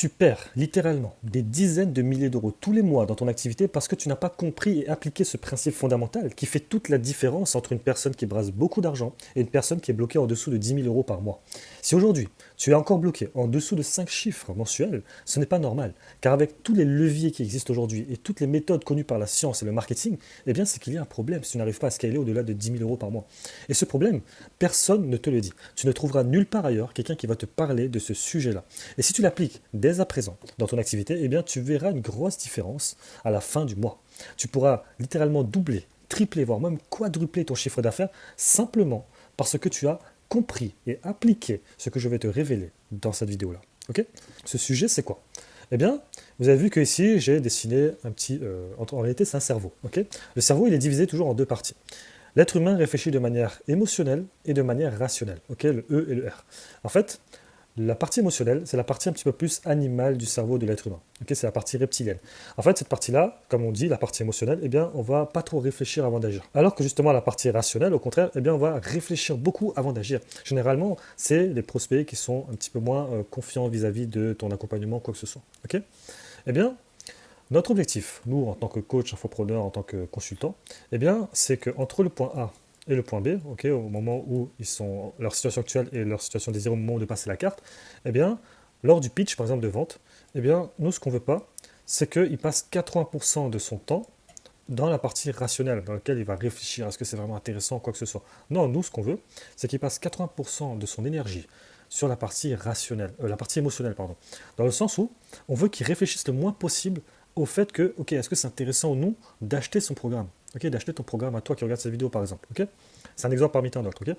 tu perds littéralement des dizaines de milliers d'euros tous les mois dans ton activité parce que tu n'as pas compris et appliqué ce principe fondamental qui fait toute la différence entre une personne qui brasse beaucoup d'argent et une personne qui est bloquée en dessous de 10 000 euros par mois. Si aujourd'hui, tu es encore bloqué en dessous de 5 chiffres mensuels, ce n'est pas normal, car avec tous les leviers qui existent aujourd'hui et toutes les méthodes connues par la science et le marketing, eh bien c'est qu'il y a un problème si tu n'arrives pas à scaler au-delà de 10 000 euros par mois. Et ce problème, personne ne te le dit. Tu ne trouveras nulle part ailleurs quelqu'un qui va te parler de ce sujet-là. Et si tu l'appliques dès à présent dans ton activité, eh bien tu verras une grosse différence à la fin du mois. Tu pourras littéralement doubler, tripler, voire même quadrupler ton chiffre d'affaires simplement parce que tu as compris et appliqué ce que je vais te révéler dans cette vidéo-là. Ok ? Ce sujet, c'est quoi ? Eh bien, vous avez vu que ici, j'ai dessiné un petit... en réalité, c'est un cerveau. Ok ? Le cerveau, il est divisé toujours en deux parties. L'être humain réfléchit de manière émotionnelle et de manière rationnelle. Ok ? Le E et le R. En fait, la partie émotionnelle, c'est la partie un petit peu plus animale du cerveau de l'être humain. Okay, c'est la partie reptilienne. En fait, cette partie-là, comme on dit, la partie émotionnelle, eh bien, on va pas trop réfléchir avant d'agir. Alors que justement, la partie rationnelle, au contraire, eh bien, on va réfléchir beaucoup avant d'agir. Généralement, c'est les prospects qui sont un petit peu moins confiants vis-à-vis de ton accompagnement, quoi que ce soit. Okay, eh bien, notre objectif, nous, en tant que coach, infopreneur, en tant que consultant, eh bien, c'est qu'entre le point A et le point B, okay, au moment où ils sont, leur situation actuelle et leur situation désirée au moment de passer la carte, eh bien, lors du pitch, par exemple, de vente, eh bien, nous, ce qu'on ne veut pas, c'est qu'il passe 80% de son temps dans la partie rationnelle, dans laquelle il va réfléchir, est-ce que c'est vraiment intéressant, quoi que ce soit. Non, nous, ce qu'on veut, c'est qu'il passe 80% de son énergie sur la partie rationnelle, la partie émotionnelle, pardon, dans le sens où on veut qu'il réfléchisse le moins possible au fait que, ok, est-ce que c'est intéressant ou non d'acheter son programme, ok, d'acheter ton programme à toi qui regarde cette vidéo par exemple, ok. C'est un exemple parmi tant d'autres, ok.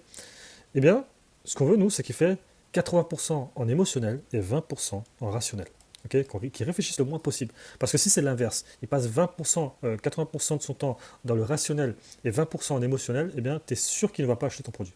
Eh bien, ce qu'on veut nous, c'est qu'il fait 80% en émotionnel et 20% en rationnel, ok, qu'il réfléchisse le moins possible. Parce que si c'est l'inverse, il passe 20%, 80% de son temps dans le rationnel et 20% en émotionnel, eh bien, tu es sûr qu'il ne va pas acheter ton produit.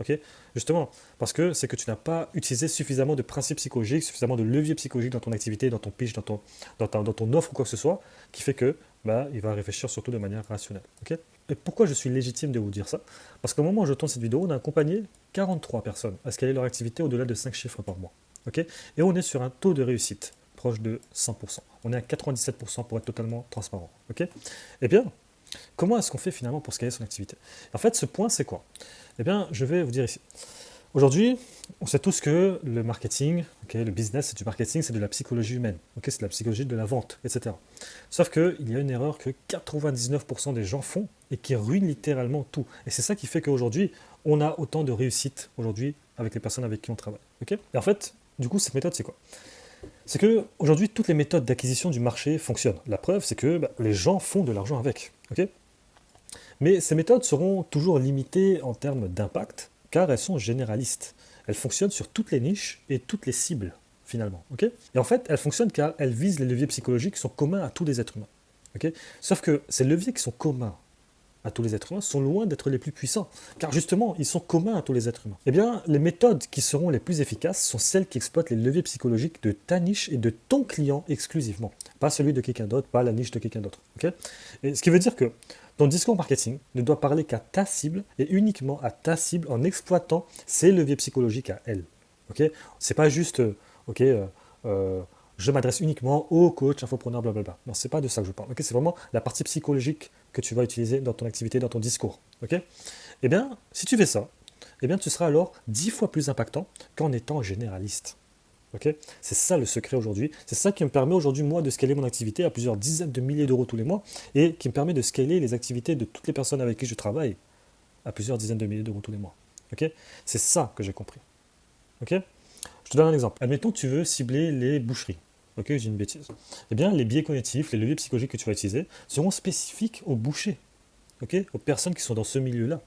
Okay, justement, parce que c'est que tu n'as pas utilisé suffisamment de principes psychologiques, suffisamment de leviers psychologiques dans ton activité, dans ton pitch, dans ton offre ou quoi que ce soit, qui fait que il va réfléchir surtout de manière rationnelle. Okay, et pourquoi je suis légitime de vous dire ça ? Parce qu'au moment où je tourne cette vidéo, on a accompagné 43 personnes à scaler leur activité au-delà de 5 chiffres par mois. Okay, et on est sur un taux de réussite proche de 100%. On est à 97% pour être totalement transparent. Okay, eh bien, comment est-ce qu'on fait finalement pour scaler son activité ? En fait, ce point, c'est quoi ? Eh bien, je vais vous dire ici. Aujourd'hui, on sait tous que le marketing, le business, c'est du marketing, c'est de la psychologie humaine, c'est de la psychologie de la vente, etc. Sauf qu'il y a une erreur que 99% des gens font et qui ruine littéralement tout. Et c'est ça qui fait qu'aujourd'hui, on a autant de réussite aujourd'hui avec les personnes avec qui on travaille. Et en fait, du coup, cette méthode, c'est quoi ? C'est qu'aujourd'hui, toutes les méthodes d'acquisition du marché fonctionnent. La preuve, c'est que les gens font de l'argent avec. Mais ces méthodes seront toujours limitées en termes d'impact, car elles sont généralistes. Elles fonctionnent sur toutes les niches et toutes les cibles, finalement. Et en fait, elles fonctionnent car elles visent les leviers psychologiques qui sont communs à tous les êtres humains. Sauf que ces leviers qui sont communs à tous les êtres humains sont loin d'être les plus puissants, car justement, ils sont communs à tous les êtres humains. Eh bien, les méthodes qui seront les plus efficaces sont celles qui exploitent les leviers psychologiques de ta niche et de ton client exclusivement, pas celui de quelqu'un d'autre, pas la niche de quelqu'un d'autre. Et ce qui veut dire que ton discours marketing ne doit parler qu'à ta cible et uniquement à ta cible en exploitant ses leviers psychologiques à elle. C'est pas juste, je m'adresse uniquement aux coachs, infopreneurs, blablabla. Non, c'est pas de ça que je parle. C'est vraiment la partie psychologique que tu vas utiliser dans ton activité, dans ton discours. Eh bien, si tu fais ça, eh bien, tu seras alors 10 fois plus impactant qu'en étant généraliste. C'est ça le secret aujourd'hui. C'est ça qui me permet aujourd'hui, moi, de scaler mon activité à plusieurs dizaines de milliers d'euros tous les mois et qui me permet de scaler les activités de toutes les personnes avec qui je travaille à plusieurs dizaines de milliers d'euros tous les mois. C'est ça que j'ai compris. Je te donne un exemple. Admettons que tu veux cibler les boucheries. Je dis une bêtise. Eh bien, les biais cognitifs, les leviers psychologiques que tu vas utiliser seront spécifiques aux bouchers, aux personnes qui sont dans ce milieu-là.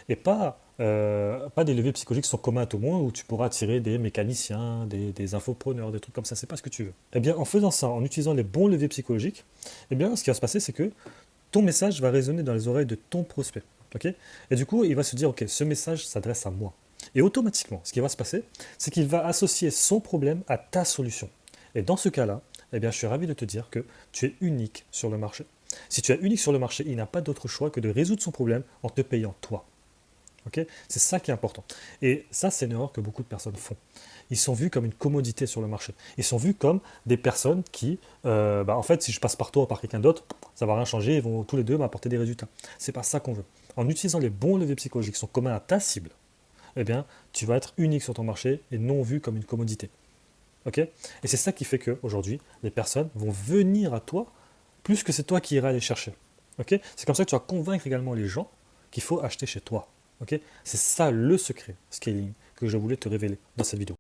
Et pas des leviers psychologiques qui sont communs à tout le monde où tu pourras attirer des mécaniciens, des infopreneurs, des trucs comme ça. C'est pas ce que tu veux. Eh bien, en faisant ça, en utilisant les bons leviers psychologiques, eh bien, ce qui va se passer, c'est que ton message va résonner dans les oreilles de ton prospect. Et du coup, il va se dire, ce message s'adresse à moi. Et automatiquement, ce qui va se passer, c'est qu'il va associer son problème à ta solution. Et dans ce cas-là, eh bien, je suis ravi de te dire que tu es unique sur le marché. Si tu es unique sur le marché, il n'a pas d'autre choix que de résoudre son problème en te payant toi. C'est ça qui est important. Et ça, c'est une erreur que beaucoup de personnes font. ils sont vus comme une commodité sur le marché. Ils sont vus comme des personnes qui, en fait, si je passe par toi ou par quelqu'un d'autre, ça va rien changer, ils vont tous les deux m'apporter des résultats. C'est pas ça qu'on veut. En utilisant les bons leviers psychologiques qui sont communs à ta cible, eh bien, tu vas être unique sur ton marché et non vu comme une commodité. Ok? Et c'est ça qui fait qu'aujourd'hui, les personnes vont venir à toi plus que c'est toi qui iras les chercher. Ok? C'est comme ça que tu vas convaincre également les gens qu'il faut acheter chez toi. Ok? C'est ça le secret scaling que je voulais te révéler dans cette vidéo.